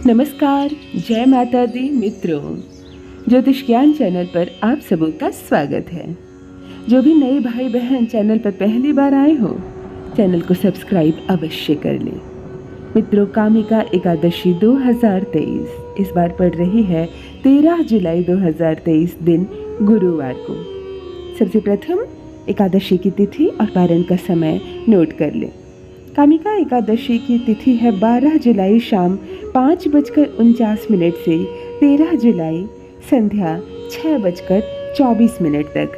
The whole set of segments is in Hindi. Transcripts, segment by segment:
नमस्कार, जय माता दी मित्रों। ज्योतिष ज्ञान चैनल पर आप सबों का स्वागत है। जो भी नए भाई बहन चैनल पर पहली बार आए हो, चैनल को सब्सक्राइब अवश्य कर लें। मित्रों, कामिका एकादशी 2023 इस बार पड़ रही है 13 जुलाई 2023 दिन गुरुवार को। सबसे प्रथम एकादशी की तिथि और पारण का समय नोट कर लें। कामिका एकादशी की तिथि है 12 जुलाई शाम 5:49 से 13 जुलाई संध्या 6:24 तक।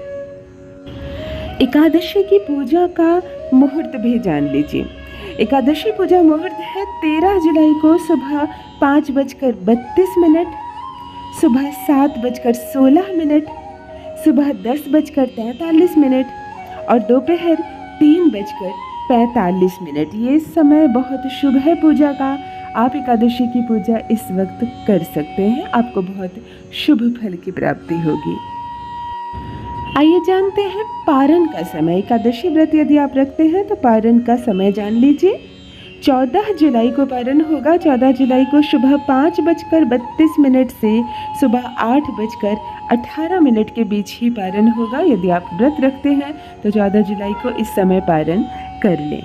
एकादशी की पूजा का मुहूर्त भी जान लीजिए। एकादशी पूजा मुहूर्त है 13 जुलाई को सुबह 5:32, सुबह 7:16, सुबह 10:43 और दोपहर 3:45। ये समय बहुत शुभ है पूजा का। आप एकादशी की पूजा इस वक्त कर सकते हैं, आपको बहुत शुभ फल की प्राप्ति होगी। आइए जानते हैं पारण का समय। एकादशी व्रत यदि आप रखते हैं तो पारण का समय जान लीजिए। 14 जुलाई को पारण होगा। 14 जुलाई को सुबह 5:32 से सुबह 8:18 के बीच ही पारण होगा। यदि आप व्रत रखते हैं तो 14 जुलाई को इस समय पारण कर लें।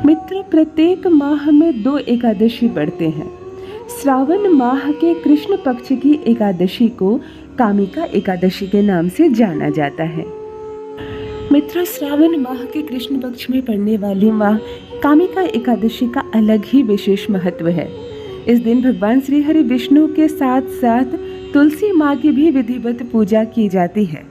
मित्र, प्रत्येक माह में 2 एकादशी पड़ते हैं। श्रावण माह के कृष्ण पक्ष की एकादशी को कामिका एकादशी के नाम से जाना जाता है। मित्रों, श्रावण माह के कृष्ण पक्ष में पड़ने वाली माह कामिका एकादशी का अलग ही विशेष महत्व है। इस दिन भगवान श्री हरि विष्णु के साथ साथ तुलसी माँ की भी विधिवत पूजा की जाती है।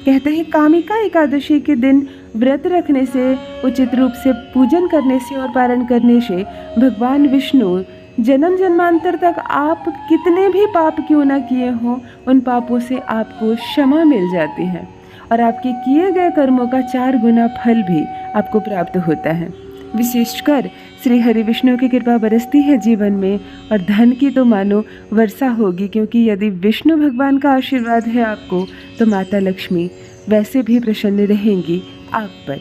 कहते हैं कामिका एकादशी के दिन व्रत रखने से, उचित रूप से पूजन करने से और पारण करने से भगवान विष्णु जन्म जन्मांतर तक आप कितने भी पाप क्यों ना किए हों, उन पापों से आपको क्षमा मिल जाती है और आपके किए गए कर्मों का 4 गुना फल भी आपको प्राप्त होता है। विशेषकर श्री हरि विष्णु की कृपा बरसती है जीवन में और धन की तो मानो वर्षा होगी, क्योंकि यदि विष्णु भगवान का आशीर्वाद है आपको तो माता लक्ष्मी वैसे भी प्रसन्न रहेंगी आप पर।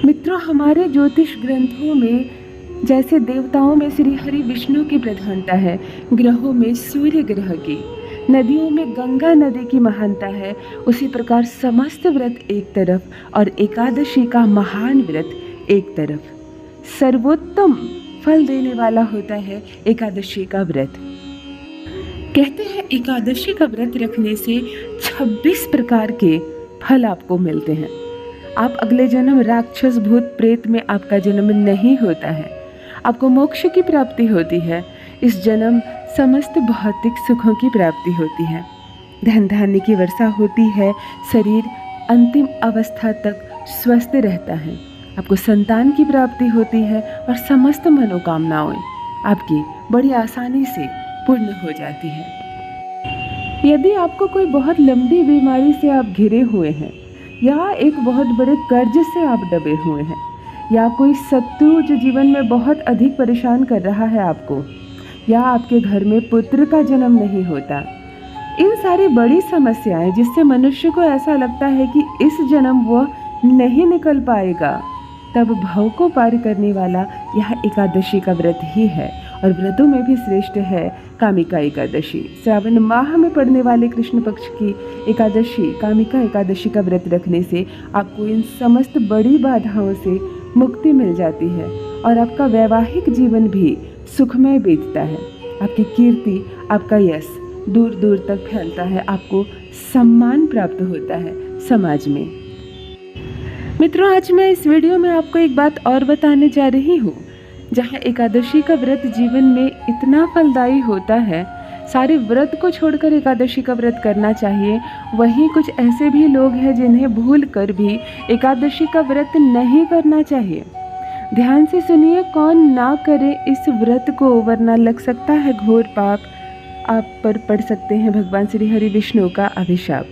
मित्रों, हमारे ज्योतिष ग्रंथों में जैसे देवताओं में श्री हरि विष्णु की प्रधानता है, ग्रहों में सूर्य ग्रह की, नदियों में गंगा नदी की महानता है, उसी प्रकार समस्त व्रत एक तरफ और एकादशी का महान व्रत एक तरफ। सर्वोत्तम फल देने वाला होता है एकादशी का व्रत। कहते हैं एकादशी का व्रत रखने से 26 प्रकार के फल आपको मिलते हैं। आप अगले जन्म राक्षस भूत प्रेत में आपका जन्म नहीं होता है, आपको मोक्ष की प्राप्ति होती है। इस जन्म समस्त भौतिक सुखों की प्राप्ति होती है, धन धान्य की वर्षा होती है, शरीर अंतिम अवस्था तक स्वस्थ रहता है, आपको संतान की प्राप्ति होती है और समस्त मनोकामनाएं आपकी बड़ी आसानी से पूर्ण हो जाती है। यदि आपको कोई बहुत लंबी बीमारी से आप घिरे हुए हैं, या एक बहुत बड़े कर्ज से आप दबे हुए हैं, या कोई शत्रु जो जीवन में बहुत अधिक परेशान कर रहा है आपको, या आपके घर में पुत्र का जन्म नहीं होता, इन सारी बड़ी समस्याएं जिससे मनुष्य को ऐसा लगता है कि इस जन्म वह नहीं निकल पाएगा, तब भव को पार करने वाला यह एकादशी का व्रत ही है। और व्रतों में भी श्रेष्ठ है कामिका एकादशी। श्रावण माह में पड़ने वाले कृष्ण पक्ष की एकादशी, कामिका एकादशी का व्रत रखने से आपको इन समस्त बड़ी बाधाओं से मुक्ति मिल जाती है और आपका वैवाहिक जीवन भी सुखमय बीतता है। आपकी कीर्ति, आपका यश दूर दूर तक फैलता है, आपको सम्मान प्राप्त होता है समाज में। मित्रों, आज मैं इस वीडियो में आपको एक बात और बताने जा रही हूँ। जहाँ एकादशी का व्रत जीवन में इतना फलदायी होता है, सारे व्रत को छोड़कर एकादशी का व्रत करना चाहिए, वहीं कुछ ऐसे भी लोग हैं जिन्हें भूल कर भी एकादशी का व्रत नहीं करना चाहिए। ध्यान से सुनिए, कौन ना करे इस व्रत को, वरना लग सकता है घोर पाप, आप पर पड़ सकते हैं भगवान श्री हरि विष्णु का अभिशाप।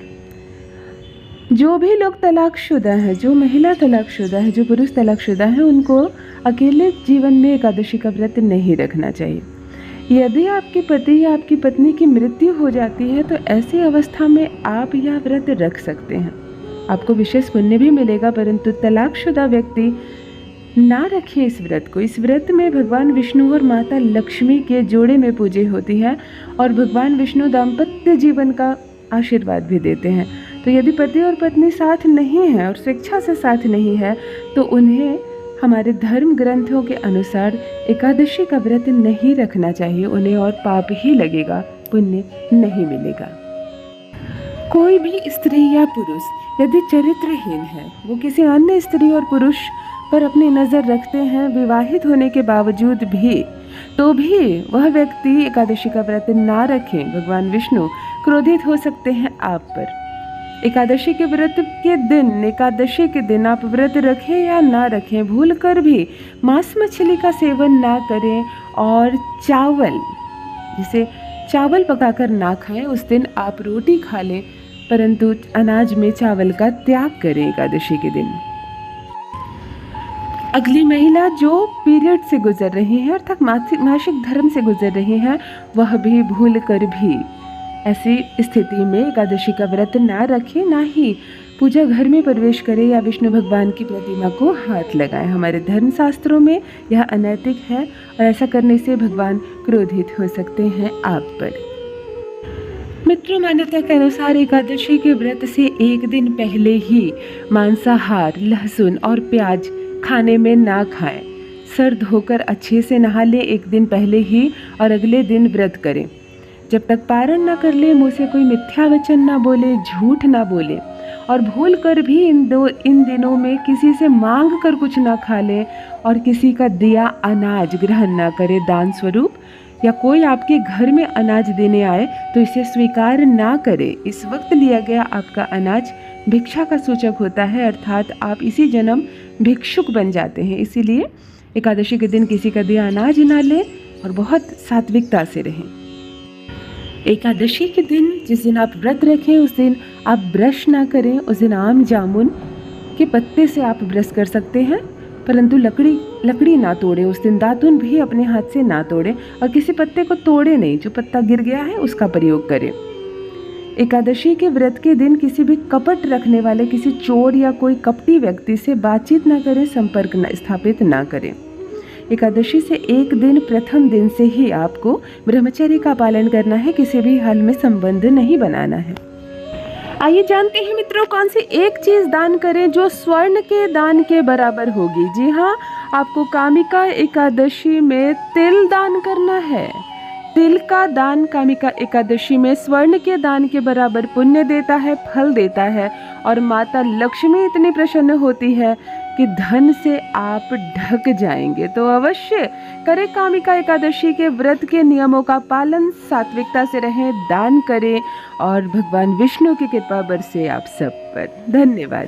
जो भी लोग तलाकशुदा हैं, जो महिला तलाकशुदा है, जो पुरुष तलाकशुदा है, उनको अकेले जीवन में एकादशी का व्रत नहीं रखना चाहिए। यदि आपके पति या आपकी पत्नी की मृत्यु हो जाती है तो ऐसी अवस्था में आप यह व्रत रख सकते हैं, आपको विशेष पुण्य भी मिलेगा। परंतु तलाकशुदा व्यक्ति ना रखें इस व्रत को। इस व्रत में भगवान विष्णु और माता लक्ष्मी के जोड़े में पूजा होती है और भगवान विष्णु दाम्पत्य जीवन का आशीर्वाद भी देते हैं। तो यदि पति और पत्नी साथ नहीं है और स्वेच्छा से साथ नहीं है तो उन्हें हमारे धर्म ग्रंथों के अनुसार एकादशी का व्रत नहीं रखना चाहिए। उन्हें और पाप ही लगेगा, पुण्य नहीं मिलेगा। कोई भी स्त्री या पुरुष यदि चरित्रहीन है, वो किसी अन्य स्त्री और पुरुष पर अपनी नज़र रखते हैं विवाहित होने के बावजूद भी, तो भी वह व्यक्ति एकादशी का व्रत ना रखें। भगवान विष्णु क्रोधित हो सकते हैं आप पर। एकादशी के दिन आप व्रत रखें या ना रखें, भूल कर भी मांस मछली का सेवन ना करें और चावल पकाकर ना खाएं। उस दिन आप रोटी खा लें परंतु अनाज में चावल का त्याग करें एकादशी के दिन। अगली महिला जो पीरियड से गुजर रही है अर्थात मासिक धर्म से गुजर रही है, वह भी भूल कर भी ऐसी स्थिति में एकादशी का व्रत ना रखें, ना ही पूजा घर में प्रवेश करें या विष्णु भगवान की प्रतिमा को हाथ लगाएं। हमारे धर्म शास्त्रों में यह अनैतिक है और ऐसा करने से भगवान क्रोधित हो सकते हैं आप पर। मित्रों, मान्यता के अनुसार एकादशी के व्रत से एक दिन पहले ही मांसाहार, लहसुन और प्याज खाने में ना खाएं। सर धोकर अच्छे से नहा लें एक दिन पहले ही और अगले दिन व्रत करें। जब तक पारण न कर ले, मुँह से कोई मिथ्या वचन ना बोले, झूठ ना बोले और भूल कर भी इन दिनों में किसी से मांग कर कुछ ना खा ले और किसी का दिया अनाज ग्रहण ना करे दान स्वरूप, या कोई आपके घर में अनाज देने आए तो इसे स्वीकार ना करे। इस वक्त लिया गया आपका अनाज भिक्षा का सूचक होता है, अर्थात आप इसी जन्म भिक्षुक बन जाते हैं। इसीलिए एकादशी के दिन किसी का दिया अनाज ना लें और बहुत सात्विकता से रहें। एकादशी के दिन जिस दिन आप व्रत रखें उस दिन आप ब्रश ना करें। उस दिन आम जामुन के पत्ते से आप ब्रश कर सकते हैं, परंतु लकड़ी ना तोड़ें। उस दिन दातुन भी अपने हाथ से ना तोड़ें और किसी पत्ते को तोड़े नहीं, जो पत्ता गिर गया है उसका प्रयोग करें। एकादशी के व्रत के दिन किसी भी कपट रखने वाले किसी चोर या कोई कपटी व्यक्ति से बातचीत ना करें, संपर्क स्थापित ना करें। एकादशी से एक दिन प्रथम दिन से ही आपको ब्रह्मचर्य का पालन करना है, किसी भी हाल में संबंध नहीं बनाना है। आइए जानते हैं मित्रों, कौन सी एक चीज दान करें जो स्वर्ण के दान के बराबर होगी। जी हाँ, आपको कामिका एकादशी में तिल दान करना है। तिल का दान कामिका एकादशी में स्वर्ण के दान के बराबर पुण्य देता है, फल देता है और माता लक्ष्मी इतनी प्रसन्न होती है कि धन से आप ढक जाएंगे। तो अवश्य करें कामिका एकादशी के व्रत के नियमों का पालन, सात्विकता से रहें, दान करें और भगवान विष्णु की कृपा बरसे आप सब पर। धन्यवाद।